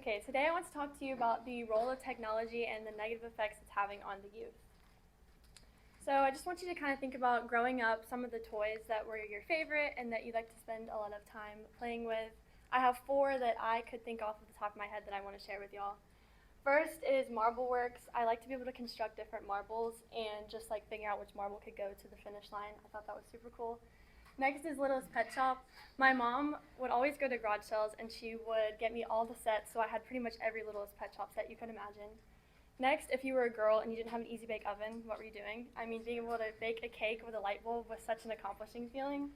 Okay, today I want to talk to you about the role of technology and the negative effects it's having on the youth. So I just want you to kind of think about growing up, some of the toys that were your favorite and that you like to spend a lot of time playing with. I have 4 that I could think off of the top of my head that I want to share with y'all. First is Marble Works. I like to be able to construct different marbles and just like figure out which marble could go to the finish line. I thought that was super cool. Next is Littlest Pet Shop. My mom would always go to garage sales and she would get me all the sets, so I had pretty much every Littlest Pet Shop set you could imagine. Next, if you were a girl and you didn't have an easy bake oven, what were you doing? I mean, being able to bake a cake with a light bulb was such an accomplishing feeling.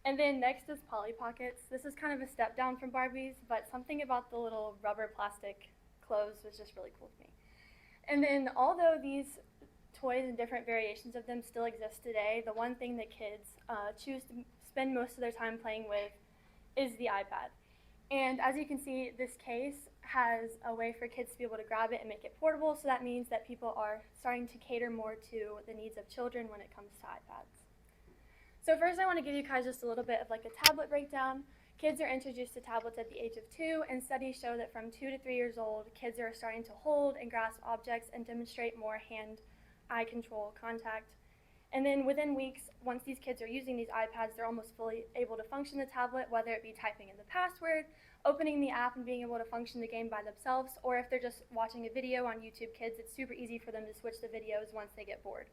And then next is Polly Pockets. This is kind of a step down from Barbies, but something about the little rubber plastic clothes was just really cool to me. And then although these toys and different variations of them still exist today, the one thing that kids choose to spend most of their time playing with is the iPad. And as you can see, this case has a way for kids to be able to grab it and make it portable, so that means that people are starting to cater more to the needs of children when it comes to iPads. So first I want to give you guys just a little bit of like a tablet breakdown. Kids are introduced to tablets at the age of 2, and studies show that from 2 to 3 years old, kids are starting to hold and grasp objects and demonstrate more hand-eye control contact. And then within weeks, once these kids are using these iPads, they're almost fully able to function the tablet, whether it be typing in the password, opening the app and being able to function the game by themselves, or if they're just watching a video on YouTube Kids, it's super easy for them to switch the videos once they get bored.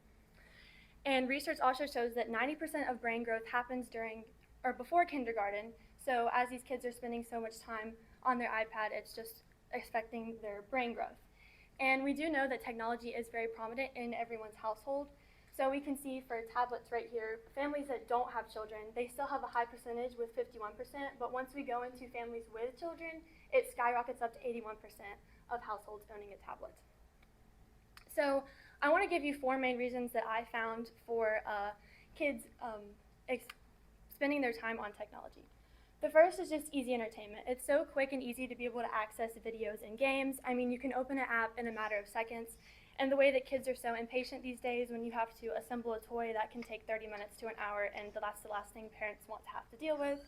And research also shows that 90% of brain growth happens during or before kindergarten, so as these kids are spending so much time on their iPad, it's just affecting their brain growth. And we do know that technology is very prominent in everyone's household. So we can see for tablets right here, families that don't have children, they still have a high percentage with 51%, but once we go into families with children, it skyrockets up to 81% of households owning a tablet. So I want to give you 4 main reasons that I found for kids spending their time on technology. The first is just easy entertainment. It's so quick and easy to be able to access videos and games. I mean, you can open an app in a matter of seconds. And the way that kids are so impatient these days, when you have to assemble a toy, that can take 30 minutes to an hour, and that's the last thing parents want to have to deal with.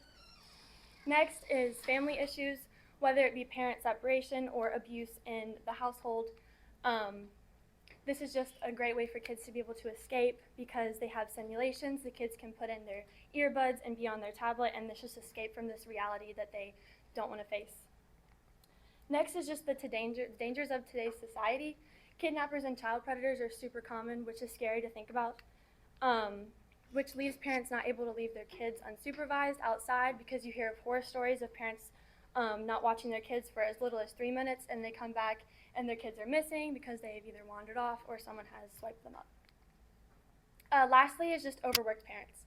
Next is family issues, whether it be parent separation or abuse in the household. This is just a great way for kids to be able to escape because they have simulations. The kids can put in their earbuds and be on their tablet, and this just escape from this reality that they don't want to face. Next is just the dangers of today's society. Kidnappers and child predators are super common, which is scary to think about, which leaves parents not able to leave their kids unsupervised outside, because you hear of horror stories of parents not watching their kids for as little as 3 minutes, and they come back and their kids are missing because they've either wandered off or someone has swiped them up. Lastly is just overworked parents.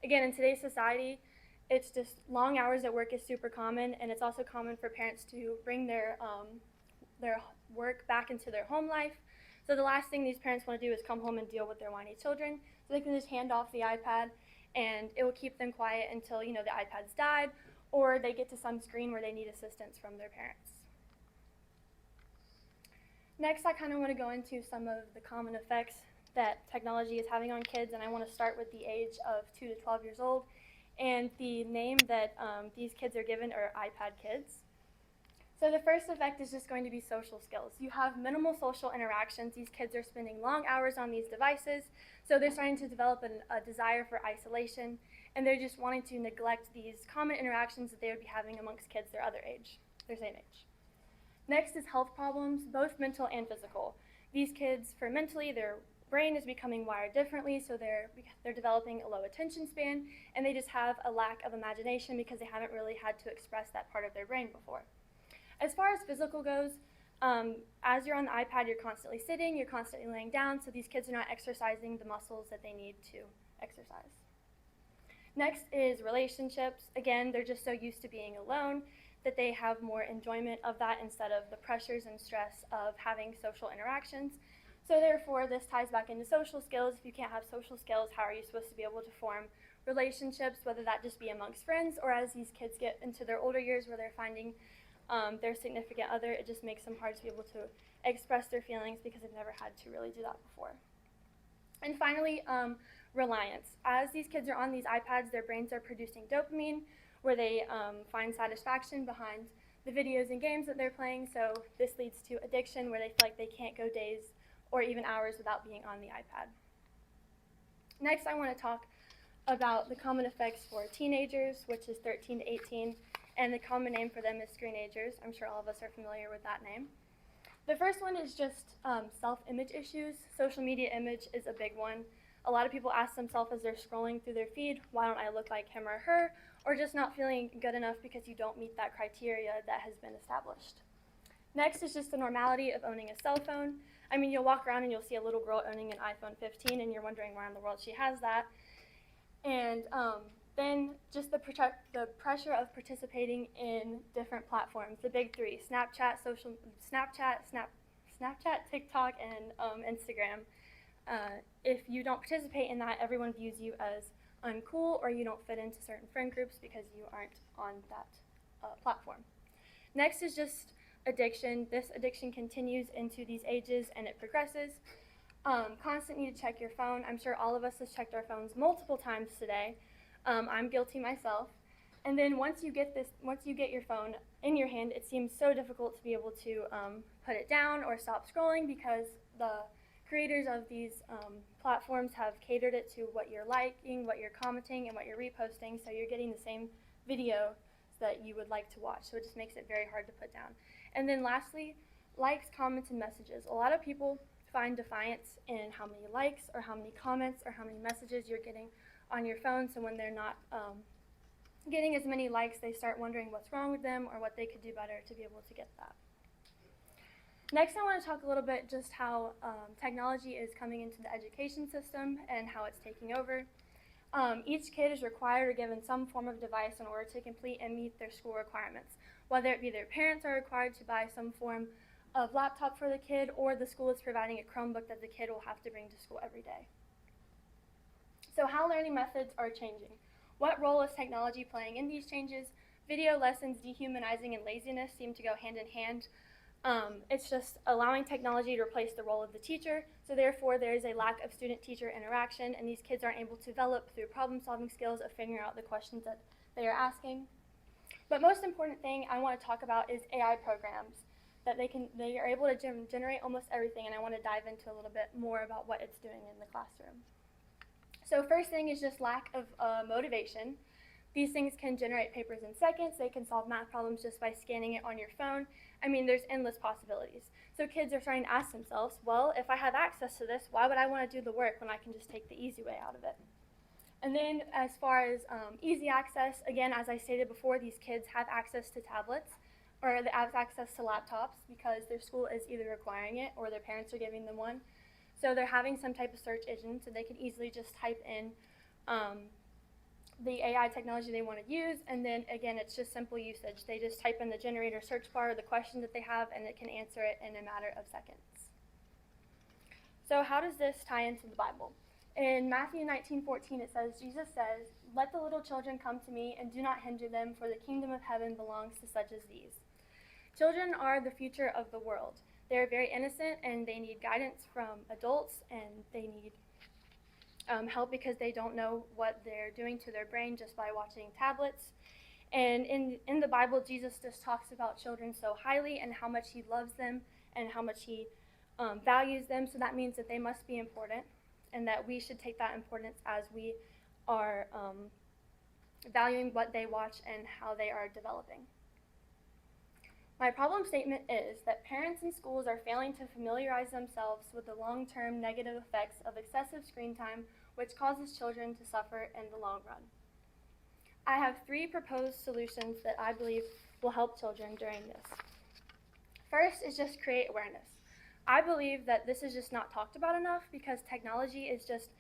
Again, in today's society, it's just long hours at work is super common, and it's also common for parents to bring their work back into their home life. So the last thing these parents want to do is come home and deal with their whiny children. So they can just hand off the iPad, and it will keep them quiet until the iPad's died, or they get to some screen where they need assistance from their parents. Next, I kind of want to go into some of the common effects that technology is having on kids, and I want to start with the age of 2 to 12 years old. And the name that these kids are given are iPad kids. So the first effect is just going to be social skills. You have minimal social interactions. These kids are spending long hours on these devices, so they're starting to develop a desire for isolation, and they're just wanting to neglect these common interactions that they would be having amongst kids their same age. Next is health problems, both mental and physical. These kids, for mentally, their brain is becoming wired differently, so they're developing a low attention span, and they just have a lack of imagination because they haven't really had to express that part of their brain before. As far as physical goes, as you're on the iPad, you're constantly sitting, you're constantly laying down, so these kids are not exercising the muscles that they need to exercise. Next is relationships. Again, they're just so used to being alone that they have more enjoyment of that instead of the pressures and stress of having social interactions. So therefore, this ties back into social skills. If you can't have social skills, how are you supposed to be able to form relationships, whether that just be amongst friends or as these kids get into their older years where they're finding their significant other, it just makes them hard to be able to express their feelings because they've never had to really do that before. And finally, reliance. As these kids are on these iPads, their brains are producing dopamine, where they find satisfaction behind the videos and games that they're playing, so this leads to addiction where they feel like they can't go days or even hours without being on the iPad. Next, I want to talk about the common effects for teenagers, which is 13 to 18, and the common name for them is screenagers. I'm sure all of us are familiar with that name. The first one is just self-image issues. Social media image is a big one. A lot of people ask themselves as they're scrolling through their feed, why don't I look like him or her, or just not feeling good enough because you don't meet that criteria that has been established. Next is just the normality of owning a cell phone. I mean, you'll walk around and you'll see a little girl owning an iPhone 15 and you're wondering why in the world she has that. And then just the pressure of participating in different platforms, the big three, Snapchat, TikTok, and Instagram. If you don't participate in that, everyone views you as uncool or you don't fit into certain friend groups because you aren't on that platform. Next is just addiction. This addiction continues into these ages and it progresses. Constant need to check your phone. I'm sure all of us has checked our phones multiple times today. I'm guilty myself. And then once you get your phone in your hand, it seems so difficult to be able to put it down or stop scrolling because the creators of these platforms have catered it to what you're liking, what you're commenting, and what you're reposting, so you're getting the same video that you would like to watch, so it just makes it very hard to put down. And then lastly, likes, comments, and messages. A lot of people find defiance in how many likes or how many comments or how many messages you're getting on your phone, so when they're not getting as many likes, they start wondering what's wrong with them or what they could do better to be able to get that. Next, I want to talk a little bit just how technology is coming into the education system and how it's taking over. Each kid is required or given some form of device in order to complete and meet their school requirements, whether it be their parents are required to buy some form of laptop for the kid or the school is providing a Chromebook that the kid will have to bring to school every day. So how learning methods are changing. What role is technology playing in these changes? Video lessons, dehumanizing, and laziness seem to go hand in hand. It's just allowing technology to replace the role of the teacher, so therefore there is a lack of student-teacher interaction, and these kids aren't able to develop through problem-solving skills of figuring out the questions that they are asking. But most important thing I want to talk about is AI programs, that they are able to generate almost everything, and I want to dive into a little bit more about what it's doing in the classroom. So first thing is just lack of motivation. These things can generate papers in seconds. They can solve math problems just by scanning it on your phone. I mean, there's endless possibilities. So kids are starting to ask themselves, well, if I have access to this, why would I want to do the work when I can just take the easy way out of it? And then as far as easy access, again, as I stated before, these kids have access to tablets or they have access to laptops because their school is either requiring it or their parents are giving them one. So they're having some type of search engine so they can easily just type in the AI technology they want to use, and then again, it's just simple usage. They just type in the generator search bar the question that they have, and it can answer it in a matter of seconds. So how does this tie into the Bible? In Matthew 19:14, it says, Jesus says, "Let the little children come to me, and do not hinder them, for the kingdom of heaven belongs to such as these." Children are the future of the world. They are very innocent, and they need guidance from adults, and they need help because they don't know what they're doing to their brain just by watching tablets. And in the Bible, Jesus just talks about children so highly and how much he loves them and how much he values them. So that means that they must be important and that we should take that importance as we are valuing what they watch and how they are developing. My problem statement is that parents and schools are failing to familiarize themselves with the long-term negative effects of excessive screen time, which causes children to suffer in the long run. I have 3 proposed solutions that I believe will help children during this. First is just create awareness. I believe that this is just not talked about enough because technology is just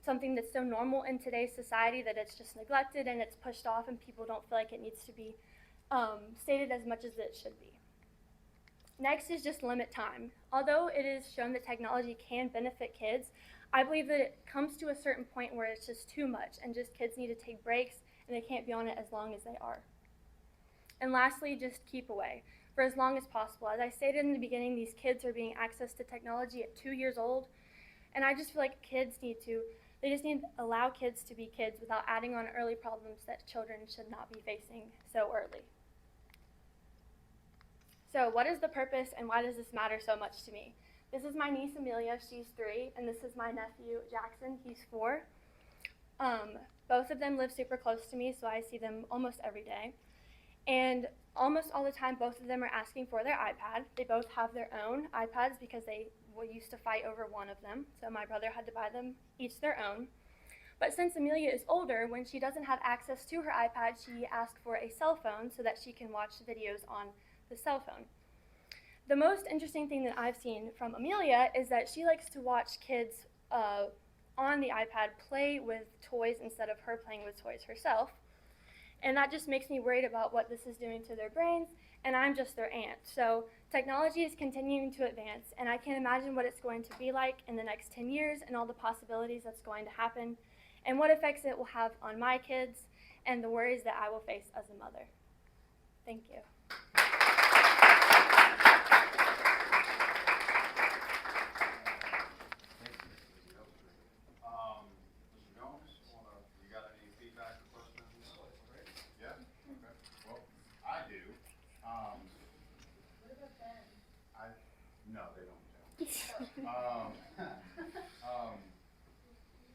something that's so normal in today's society that it's just neglected and it's pushed off and people don't feel like it needs to be stated as much as it should be. Next is just limit time. Although it is shown that technology can benefit kids, I believe that it comes to a certain point where it's just too much and just kids need to take breaks and they can't be on it as long as they are. And lastly, just keep away for as long as possible. As I stated in the beginning, these kids are being access to technology at 2 years old, and I just feel like they just need to allow kids to be kids without adding on early problems that children should not be facing so early. So what is the purpose and why does this matter so much to me? This is my niece Amelia, she's 3, and this is my nephew Jackson, he's 4. Both of them live super close to me, so I see them almost every day. And almost all the time, both of them are asking for their iPad. They both have their own iPads because they used to fight over one of them, so my brother had to buy them each their own. But since Amelia is older, when she doesn't have access to her iPad, she asked for a cell phone so that she can watch videos on the cell phone. The most interesting thing that I've seen from Amelia is that she likes to watch kids on the iPad play with toys instead of her playing with toys herself. And that just makes me worried about what this is doing to their brains, and I'm just their aunt. So technology is continuing to advance, and I can't imagine what it's going to be like in the next 10 years and all the possibilities that's going to happen, and what effects it will have on my kids, and the worries that I will face as a mother. Thank you.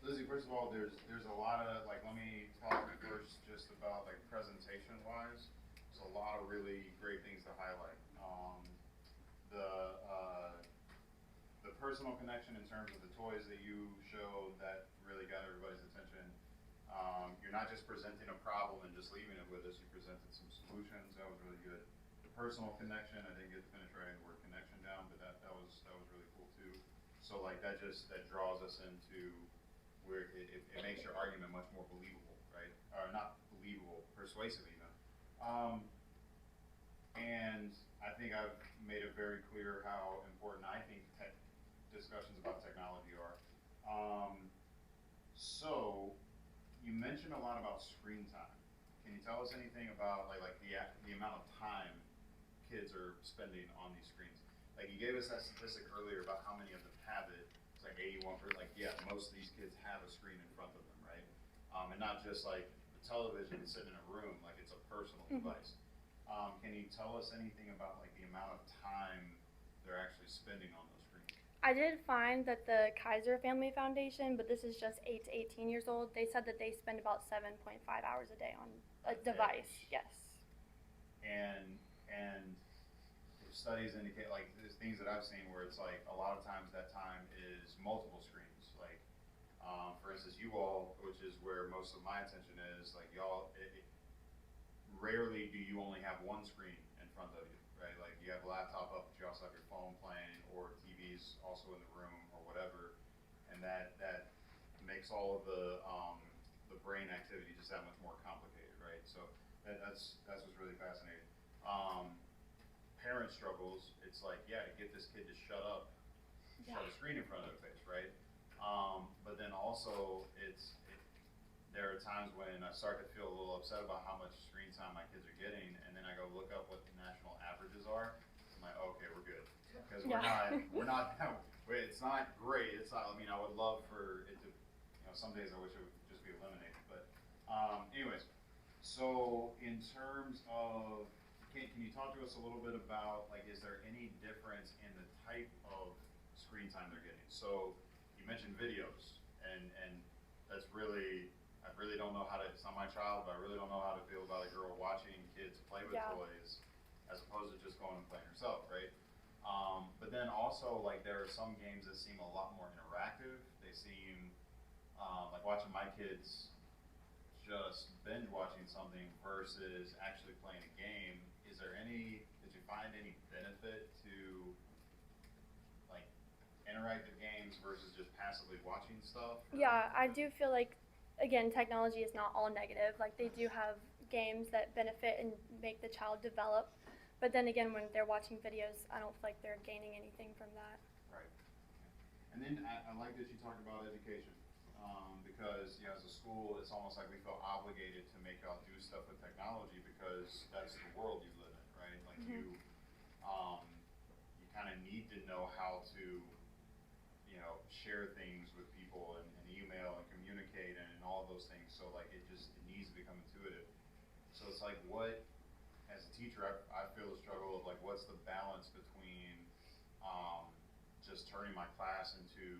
Lizzy, first of all, there's a lot of, like, let me talk first just about, like, presentation-wise. There's a lot of really great things to highlight. The personal connection in terms of the toys that you showed, that really got everybody's attention. You're not just presenting a problem and just leaving it with us, you presented some solutions, that was really good. The personal connection, I didn't get to finish writing the word connection down, but that was really cool too. So like that draws us into where it makes your argument much more believable, right? Or not believable, persuasive even. And I think I've made it very clear how important I think discussions about technology are. So you mentioned a lot about screen time. Can you tell us anything about like the amount of time kids are spending on these screens? Like you gave us that statistic earlier about how many of them have it. It's like 81%. Like yeah, most of these kids have a screen in front of them, right? And not just like the television sitting in a room, like it's a personal device. Can you tell us anything about like the amount of time they're actually spending on those screens? I did find that the Kaiser Family Foundation, but this is just 8 to 18 years old, they said that they spend about 7.5 hours a day on a device. Yes. And studies indicate, like there's things that I've seen where it's like a lot of times that time is multiple screens. Like for instance, you all, which is where most of my attention is, like y'all, rarely do you only have one screen in front of you, right? Like you have a laptop up, but you also have your phone playing, or TV's also in the room, or whatever, and that makes all of the brain activity just that much more complicated, right? So that's what's really fascinating. Parent struggles. It's like, yeah, to get this kid to shut up, shut a screen in front of their face, right? But then also there are times when I start to feel a little upset about how much screen time my kids are getting, and then I go look up what the national averages are. I'm like, okay, we're good, because we're not. It's not great. It's not. I mean, I would love for it to. Some days I wish it would just be eliminated. But, anyways, so in terms of, can you talk to us a little bit about like, is there any difference in the type of screen time they're getting? So you mentioned videos, and that's really. I really don't know how to, it's not my child, but I really don't know how to feel about a girl watching kids play with toys as opposed to just going and playing herself, right? But then also, like, there are some games that seem a lot more interactive. They seem like watching my kids just binge watching something versus actually playing a game. Did you find any benefit to, like, interactive games versus just passively watching stuff? Yeah, I do feel like, again, technology is not all negative. Like they do have games that benefit and make the child develop, but then again, when they're watching videos, I don't feel like they're gaining anything from that. Right. And then I like that you talked about education, because as a school, it's almost like we feel obligated to make y'all do stuff with technology because that's the world you live in, right? Like you kind of need to know how to share things with people and email and communicate and all of those things. So like it needs to become intuitive. So it's like, what, as a teacher, I feel the struggle of like, what's the balance between just turning my class into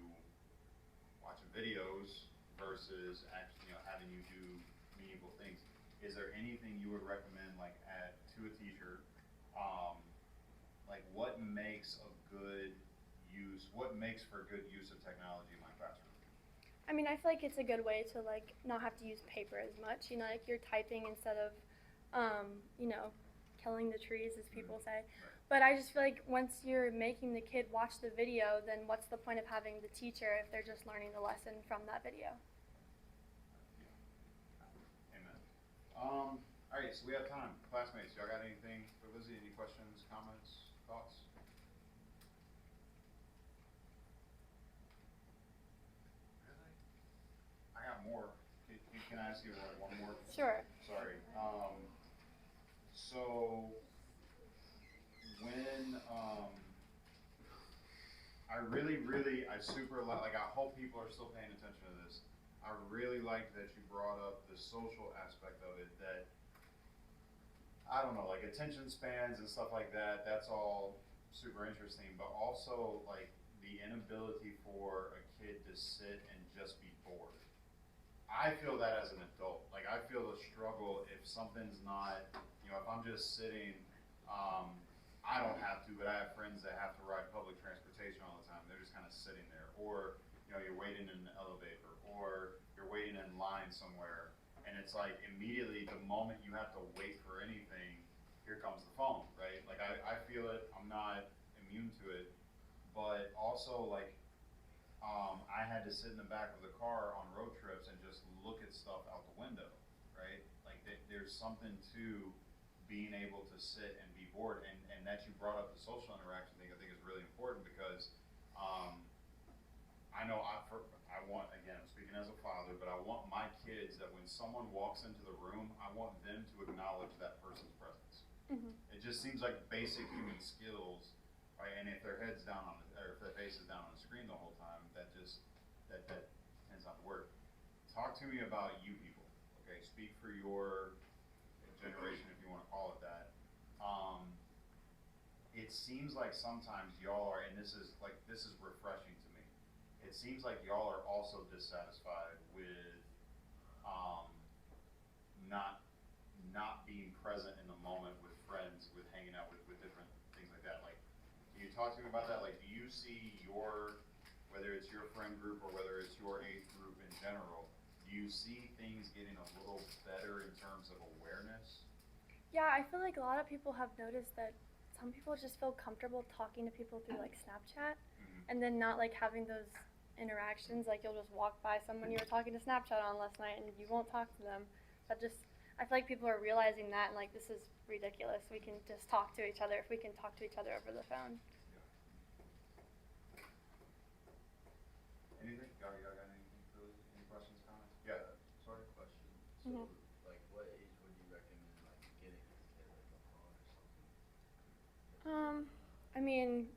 watching videos versus actually, having you do meaningful things. Is there anything you would recommend, like, to a teacher, like what makes for good use of technology in my classroom? I mean, I feel like it's a good way to like not have to use paper as much. Like you're typing instead of, killing the trees, as people say. Right. But I just feel like once you're making the kid watch the video, then what's the point of having the teacher if they're just learning the lesson from that video? Yeah. Amen. All right, so we have time. Classmates, y'all got anything for Lizzy? Any questions, comments, thoughts? Really? I got more. Can I ask you one more? Sure. Sorry. So when I super like, I hope people are still paying attention to this. I really like that you brought up the social aspect of it, that I don't know, like attention spans and stuff like that, that's all super interesting, but also like the inability for a kid to sit and just be bored. I feel that as an adult. Like I feel the struggle if something's not, if I'm just sitting, I don't have to, but I have friends that have to ride public transportation all the time. They're just kind of sitting there, or you're waiting in an elevator, or you're waiting in line somewhere, and it's like immediately the moment you have to wait for anything, here comes the phone, right? Like I feel it. I'm not immune to it, but also like I had to sit in the back of the car on road trips and just look at stuff out the window, right? Like there's something to being able to sit and be bored, and that you brought up the social interaction thing, I think is really important because I know I want, again, I'm speaking as a father, but I want my kids that when someone walks into the room, I want them to acknowledge that person's presence. Mm-hmm. It just seems like basic human skills, right? And if their head's down or if their face is down on the screen the whole time, that tends not to work. Talk to me about you people, okay? Speak for your generation, if you want to call it that. It seems like sometimes y'all are, and this is refreshing to me. It seems like y'all are also dissatisfied with not being present in the moment with friends, with hanging out with different things like that. Like, can you talk to me about that? Like, do you see whether it's your friend group or whether it's your age group in general, do you see things getting a little better in terms of awareness? Yeah, I feel like a lot of people have noticed that some people just feel comfortable talking to people through like Snapchat, and then not like having those interactions. Like you'll just walk by someone you were talking to Snapchat on last night and you won't talk to them. I feel like people are realizing that and like this is ridiculous. We can just talk to each other if we can talk to each other over the phone. Yeah. Anything? Y'all got anything for Lizzy? Any questions, comments? Yeah. Sorry. Question. So, Mhm. like, what age would you recommend, like, getting a kid like a phone or something? I mean,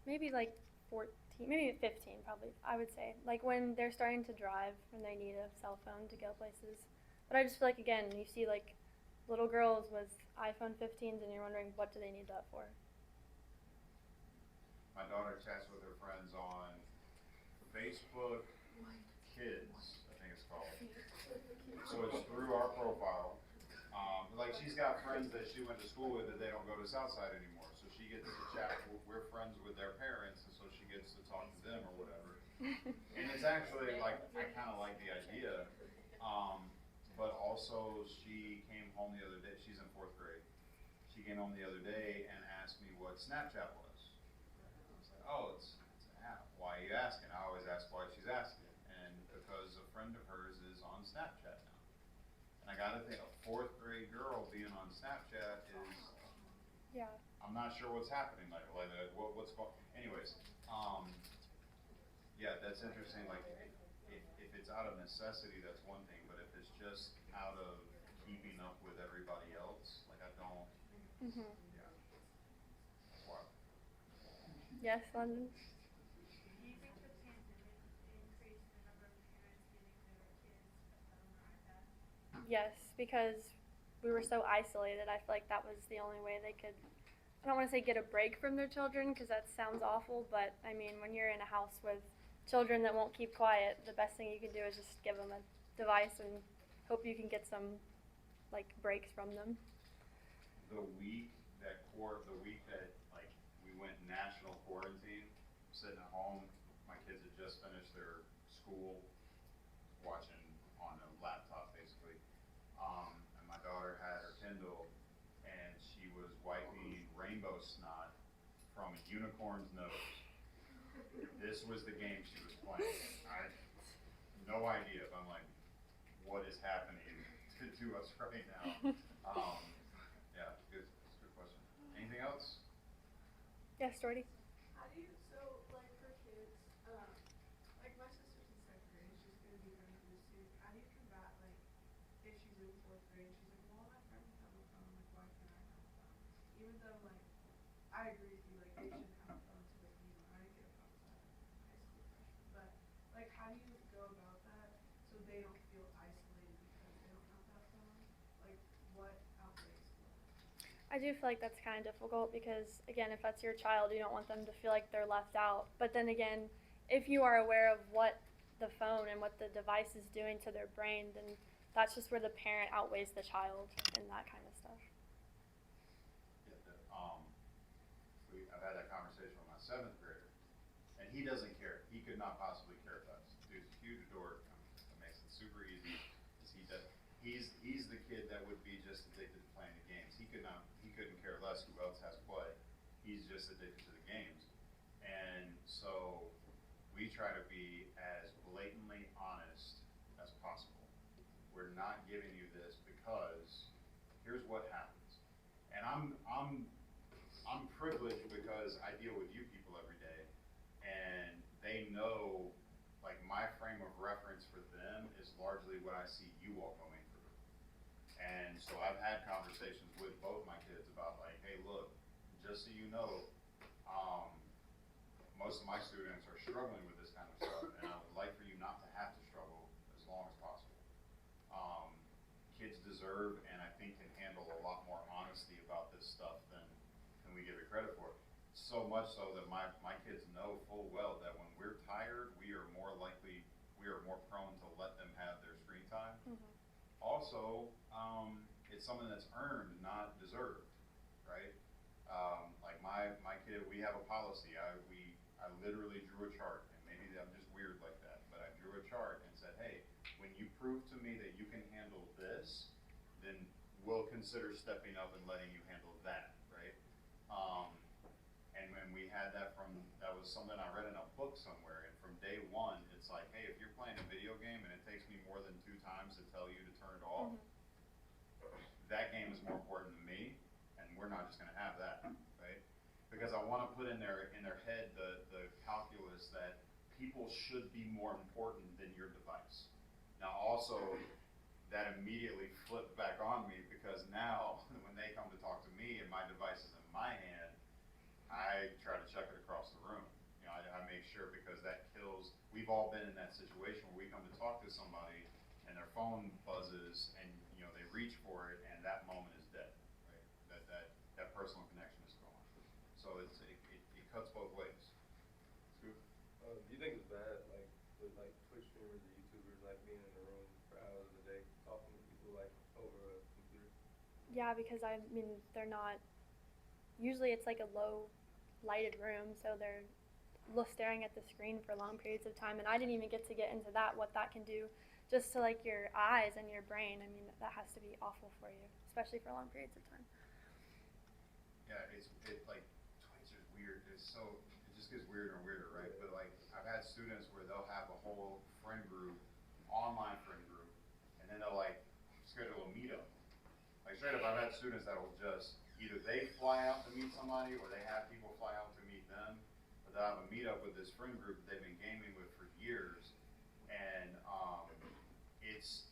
maybe like 14, maybe 15 probably, I would say. Like when they're starting to drive, when they need a cell phone to go places. But I just feel like, again, you see like little girls with iPhone 15s and you're wondering what do they need that for? My daughter chats with her friends on Facebook Kids, I think it's called. So it's through our profile. Like she's got friends that she went to school with that they don't go to Southside anymore. So she gets to chat. We're friends with their parents, and so she gets to talk to them or whatever. And it's actually like I kind of like the idea. But also she came home the other day. She's in 4th grade. She came home the other day and asked me what Snapchat was. I was like, oh, it's an app. Why are you asking? I always ask why she's asking. And because a friend of hers is on Snapchat now. And I gotta think, a 4th grade girl being on Snapchat is, Yeah. I'm not sure what's happening, like what's going, anyways, yeah, that's interesting, like, if it's out of necessity, that's one thing, but if it's just out of keeping up with everybody else, like, I don't, Mhm. yeah, wow. Yes, London. Do you think the pandemic increased the number of parents getting their kids a phone or iPad? Yes, because we were so isolated. I feel like that was the only way they could, I don't want to say get a break from their children because that sounds awful, but I mean, when you're in a house with children that won't keep quiet, the best thing you can do is just give them a device and hope you can get some like breaks from them. The week that like we went national quarantine, sitting at home, my kids had just finished their school, watching on a laptop basically. And my daughter had her Kindle, and she was wiping rainbow snot from a unicorn's nose. This was the game she was playing. I no idea. I'm like, what is happening to us right now? Yeah, good. That's a good question. Anything else? Yes, Jordy? How do you, so like for kids, like my sister's in second grade, she's gonna be going through this soon. How do you combat like if she's in fourth grade, she's like, well, my friends have a phone, like why can't I have a phone? Even though like I agree with you, like they should have a phone to like me when I didn't get a phone until I was like high school freshman. But like how do you go about that so they don't feel isolated because they don't have that phone? Like what outweighs what? I do feel like that's kind of difficult because, again, if that's your child, you don't want them to feel like they're left out. But then again, if you are aware of what the phone and what the device is doing to their brain, then that's just where the parent outweighs the child and that kind of stuff. Yeah, I've had that conversation with my seventh grader, and he doesn't care. He could not possibly care less. Dude's a huge dork. It makes it super easy. He's the kid that would be just addicted to playing the games. He couldn't care less who else has play. He's just addicted to the games. And so we try to be as blatantly honest as possible. We're not giving you this because here's what happens. And I'm privileged because I deal with you people every day, and they know, like, my frame of reference for them is largely what I see you all going through. And so I've had conversations with both my kids about like, hey, look, just so you know, most of my students are struggling with this kind of stuff, and I would like for you not to have to struggle as long as possible. Kids deserve, and I think can handle a lot more honesty about this stuff than we give it credit for. So much so that my kids know full well that when we're tired, we are more prone to let them have their screen time. Mm-hmm. Also, it's something that's earned, not deserved, right? Like my kid, we have a policy. I literally drew a chart, and maybe I'm just weird like that, but I drew a chart and said, hey, when you prove to me that you can handle this, then we'll consider stepping up and letting you handle that, right? And when we had that was something I read in a book somewhere, and from day one, it's like, hey, if you're playing a video game and it takes me more than 2 times to tell you to turn it off, that game is more important to me, and we're not just gonna have that, right? Because I wanna put in their head the calculus that people should be more important than your device. Now also, that immediately flipped back on me because now, when they come to talk to me and my device is in my hand, I try to check it across the room. You know, I make sure because that kills. We've all been in that situation where we come to talk to somebody and their phone buzzes and you know they reach for it and that moment is dead, right? That personal connection is gone. So it cuts both ways. Do you think it's bad, like with like Twitch streamers or YouTubers, like being in the room for hours a day talking to people like over a computer? Yeah, because I mean, they're not, usually it's like a low lighted room, so they're staring at the screen for long periods of time, and I didn't even get into that, what that can do just to like your eyes and your brain. I mean, that has to be awful for you, especially for long periods of time. Yeah, it's like Twitch is weird. It just gets weirder and weirder, right? But like I've had students where they'll have a whole friend group, online friend group, and then they'll like schedule a meetup. Like straight up, I've had students that will just either they fly out to meet somebody or they have people fly out to meet them, but they'll have a meetup with this friend group that they've been gaming with for years, and it's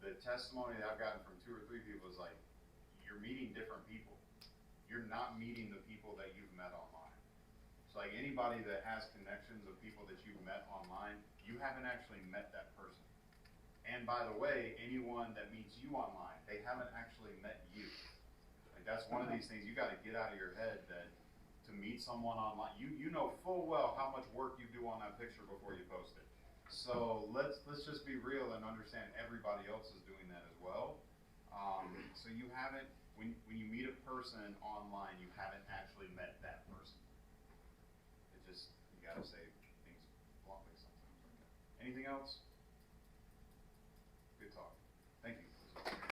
the testimony that I've gotten from 2 or 3 people is like, you're meeting different people. You're not meeting the people that you've met online. So like anybody that has connections of people that you've met online, you haven't actually met that person. And by the way, anyone that meets you online, they haven't actually met you. Like that's one of these things you got to get out of your head that to meet someone online, you know full well how much work you do on that picture before you post it. So let's just be real and understand everybody else is doing that as well. So you haven't, when you meet a person online, you haven't actually met that person. It just, you gotta say things bluntly sometimes like that. Anything else?